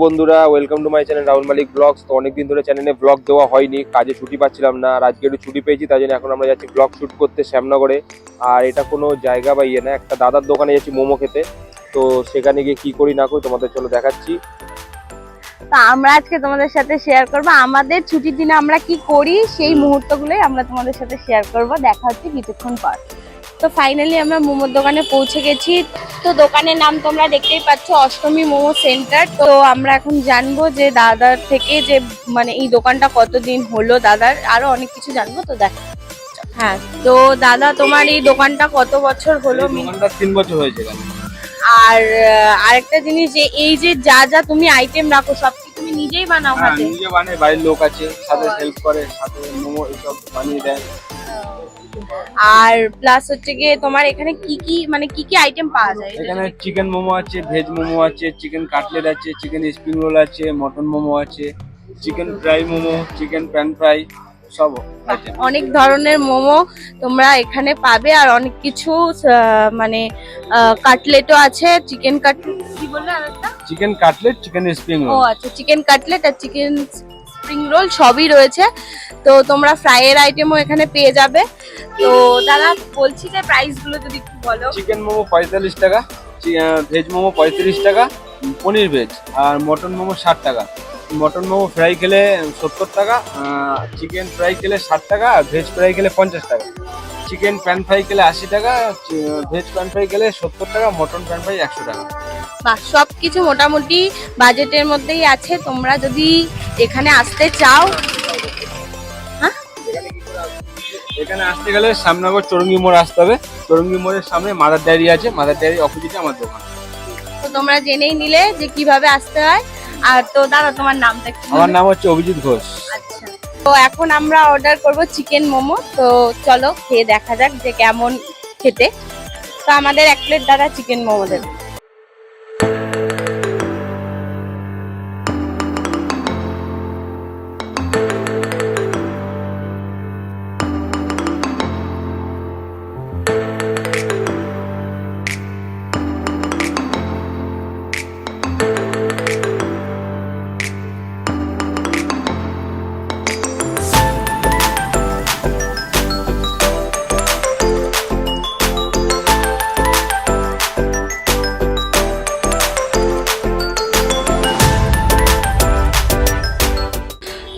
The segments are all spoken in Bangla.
বন্ধুরা, welcome to my channel Rahul Malik blogs. তো অনেকদিন ধরে চ্যানেলে ব্লগ দেওয়া হয়নি, কাজে ছুটি পাচ্ছিলাম না। আর আজকে একটু ছুটি পেয়েছি, তাই জন্য এখন আমরা যাচ্ছি ব্লগ শ্যুট করতে শ্যামনগরে। আর এটা কোনো জায়গা বা ইয়ে না, একটা দাদার দোকানে যাচ্ছি মোমো খেতে। তো সেখানে গিয়ে কি করি না করি তোমাদের চলো দেখাচ্ছি। তা আমরা আজকে তোমাদের সাথে শেয়ার করব আমাদের ছুটির দিনে আমরা কি করি, সেই মুহূর্তগুলোই আমরা তোমাদের সাথে শেয়ার করব। দেখা হচ্ছে কিছুক্ষণ পর। তো ফাইনালি আমরা মোমোর দোকানে পৌঁছে গেছি। তো দোকানের নাম তোমরা দেখতেই পাচ্ছ, অষ্টমী মোমো সেন্টার। তো আমরা এখন জানবো যে দাদার থেকে যে মানে এই দোকানটা কতদিন হলো, দাদার আরো অনেক কিছু জানবো। তো দেখ, হ্যাঁ, তো দাদা তোমার এই দোকানটা কত বছর হলো? দোকানটা 3 বছর হয়েছে। আর আরেকটা জিনিস, যে এই যে যা যা তুমি আইটেম রাখো সব কি তুমি নিজেই বানাও হাতে? নিজে বানাই, বাড়ির লোক আছে সাথে হেল্প করে, সাথে মোমো এসব বানিয়ে দেয়। আর প্লাস হচ্ছে গিয়ে তোমার এখানে কি কি মানে কি কি আইটেম পাওয়া যায়? এখানে চিকেন মোমো আছে, ভেজ মোমো আছে, চিকেন কাটলেট আছে, চিকেন স্প্রিং রোল আছে, মটন মোমো আছে, chicken fry momo, chicken pan fry, সব আছে। অনেক ধরনের মোমো তোমরা এখানে পাবে। আর অনেক কিছু মানে কাটলেটও আছে। চিকেন কাটলেট কি বললে আরেকটা? চিকেন কাটলেট, চিকেন স্প্রিং ও রোল। আচ্ছা, চিকেন কাটলেট আর চিকেন স্প্রিং রোল সবই রয়েছে। তো তোমরা ফ্রাইয়ের আইটেমও এখানে পেয়ে যাবে। তো দাদা বলছি যে প্রাইস গুলো যদি একটু বলো। চিকেন মোমো 45 টাকা, ভেজ মোমো 35 টাকা, পনির ভেজ। আর মটন মোমো 60 টাকা। মটন মোমো ফ্রাই খেলে 70 টাকা, চিকেন ফ্রাই খেলে 60 টাকা, আর ভেজ ফ্রাই খেলে 50 টাকা। চিকেন প্যান ফ্রাই খেলে 80 টাকা, ভেজ প্যান ফ্রাই খেলে 70 টাকা, মটন প্যান ফ্রাই 100 টাকা। বাহ, সবকিছু মোটামুটি বাজেটের মধ্যেই আছে। তোমরা যদি এখানে আসতে চাও, এখানে আসতে গেলে শ্যামনগর চৌরঙ্গি মোড় আসতে হবে। চৌরঙ্গি মোড়ের সামনে মাদার ডায়েরি আছে, মাদার ডায়েরি অপোজিটে আমার দোকান। তো তোমরা জেনেই নিলে যে কিভাবে আসতে হয়। আর তো দাদা তোমার নামটা কি? আমার নাম হচ্ছে অভিজিৎ ঘোষ। আচ্ছা, তো এখন আমরা অর্ডার করব চিকেন মোমো। তো চলো খেয়ে দেখা যাক যে কেমন খেতে। তো আমাদের 1 প্লেট দাদা চিকেন মোমো দেবে।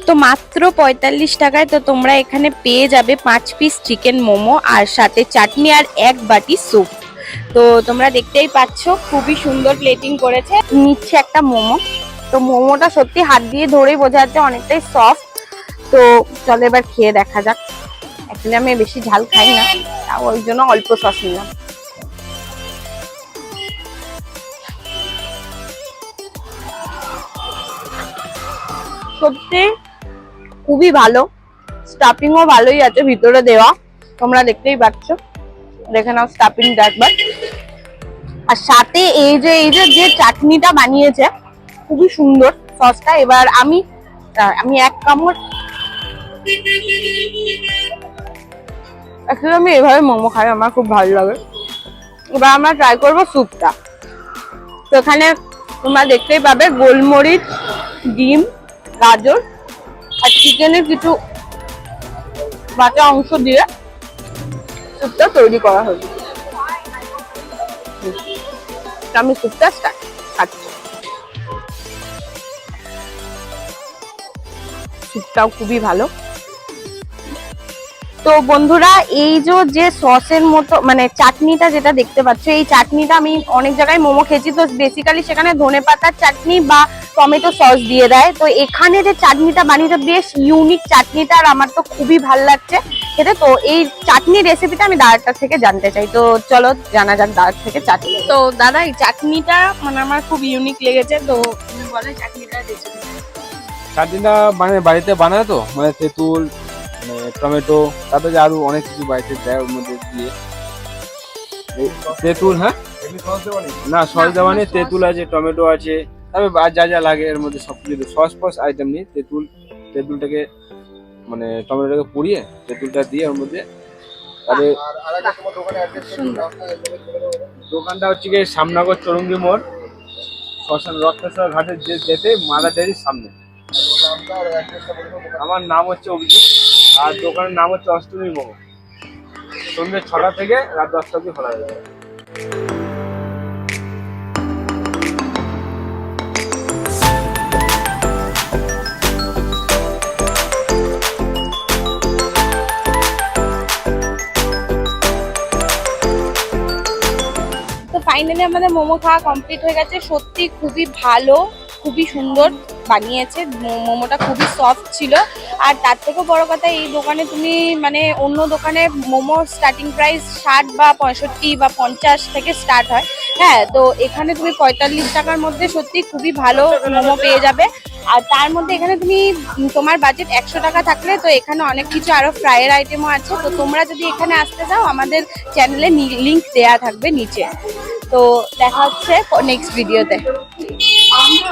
তো মাত্র 45 টাকায় তো তোমরা এখানে পেয়ে যাবে 5 পিস চিকেন মোমো আর সাথে চাটনি আর 1 বাটি স্যুপ। তো তোমরা দেখতেই পাচ্ছ খুবই সুন্দর প্লেটিং করেছে। নিচ্ছে একটা মোমো। তো মোমোটা সত্যি হাত দিয়ে ধরেই বোঝা যাচ্ছে অনেকটাই সফট। তো চলো এবার খেয়ে দেখা যাক। অ্যাকচুয়ালি আমি বেশি ঝাল খাই না, তাও ওই জন্য অল্প সস নিলাম। সত্যি খুবই ভালো, স্টাফিংও ভালোই আছে ভিতরে দেওয়া, তোমরা দেখতেই পাচ্ছ। দেখে নাও স্টাফিংটা একবার। আর সাথে এই যে চাটনিটা বানিয়েছে খুবই সুন্দর সসটা। এবার আমি 1 কামড়, আসলে আমি এভাবে মোমো খাই, আমার খুব ভালো লাগে। এবার আমরা ট্রাই করবো স্যুপটা। তো এখানে তোমরা দেখতেই পাবে গোলমরিচ, ডিম, গাজর আর চিকেনের কিছু বাটা অংশ দিয়ে স্যুপটা তৈরি করা হয়েছে। আমি স্যুপটা খাচ্ছি। স্যুপটাও খুবই ভালো। তো বন্ধুরা, এই যে সসের মতো মানে চাটনিটা যেটা দেখতে পাচ্ছ, এই চাটনিটা আমি অনেক জায়গায় মোমো খেয়েছি। তো বেসিক্যালি সেখানে ধনেপাতার চাটনি বা টমেটো সস দিয়ে দেয়। তো এখানে যে চাটনিটা বানিয়েছে বেশ ইউনিক চাটনিটা, আর আমার তো খুবই ভালো লাগছে খেতে। তো এই চাটনির রেসিপিটা আমি দাদার থেকে জানতে চাই। তো চলো জানা যাক দাদার থেকে চাটনি। তো দাদা এই চাটনিটা মানে আমার খুব ইউনিক লেগেছে। তো তুমি বলো চাটনিটা রেসিপি। চাটনিটা মানে বাড়িতে বানায়, তো মানে তেঁতুল, মানে টমেটো, তারপরে আরো অনেক কিছু বাড়িতে দেয় ওর মধ্যে দিয়ে। তেঁতুল, হ্যাঁ না সস দেওয়া নেই, তেঁতুল আছে, টমেটো আছে, তবে যা যা লাগে এর মধ্যে সবকিছু। সস ফস আইটেম নেই, তেঁতুলটাকে মানে টমেটোটাকে পুড়িয়ে তেঁতুলটা দিয়ে ওর মধ্যে। দোকানটা হচ্ছে গিয়ে শ্যামনগর চৌরঙ্গি মোড়, শ্মশান রত্নেশ্বর ঘাটের যেতে মাদার ডেয়ারির সামনে। আমার নাম হচ্ছে অভিজিৎ, আর দোকানের নাম হচ্ছে অষ্টমী মোমো। সন্ধ্যে 6টা থেকে রাত 10টা অবধি খোলা যাবে। তো ফাইনালি আমাদের মোমো খাওয়া কমপ্লিট হয়ে গেছে। সত্যি খুবই ভালো, খুবই সুন্দর বানিয়েছে, মোমোটা খুবই সফট ছিল। আর তার থেকেও বড় কথা, এই দোকানে তুমি মানে অন্য দোকানে মোমো স্টার্টিং প্রাইস 60 বা 65 বা 50 থেকে স্টার্ট হয়। হ্যাঁ, তো এখানে তুমি 45 টাকার মধ্যে সত্যি খুবই ভালো মোমো পেয়ে যাবে। আর তার মধ্যে এখানে তুমি তোমার বাজেট 100 টাকা থাকলে তো এখানে অনেক কিছু আরো ফ্রাইয়ের আইটেমও আছে। তো তোমরা যদি এখানে আসতে চাও আমাদের চ্যানেলে লিংক দেয়া থাকবে নিচে। তো দেখা হচ্ছে নেক্সট ভিডিওতে।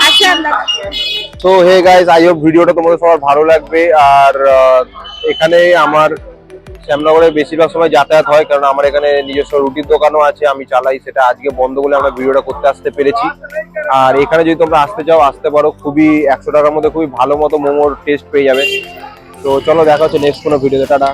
আচ্ছা আমরা তো হে গাইস, আই হোপ ভিডিওটা তোমাদের সবার ভালো লাগবে। আর এখানে আমার শ্যামনগরে বেশিরভাগ সময় যাতায়াত হয়, কারণ আমার এখানে নিজস্ব রুটির দোকানও আছে, আমি চালাই। সেটা আজকে বন্ধ বলে আমরা ভিডিওটা করতে আসতে পেরেছি। আর এখানে যদি তোমরা আসতে চাও আসতে পারো, খুবই 100 টাকার মধ্যে খুবই ভালো মতো মোমোর টেস্ট পেয়ে যাবে। তো চলো দেখা হচ্ছে নেক্সট কোনো ভিডিওতে। টাটা।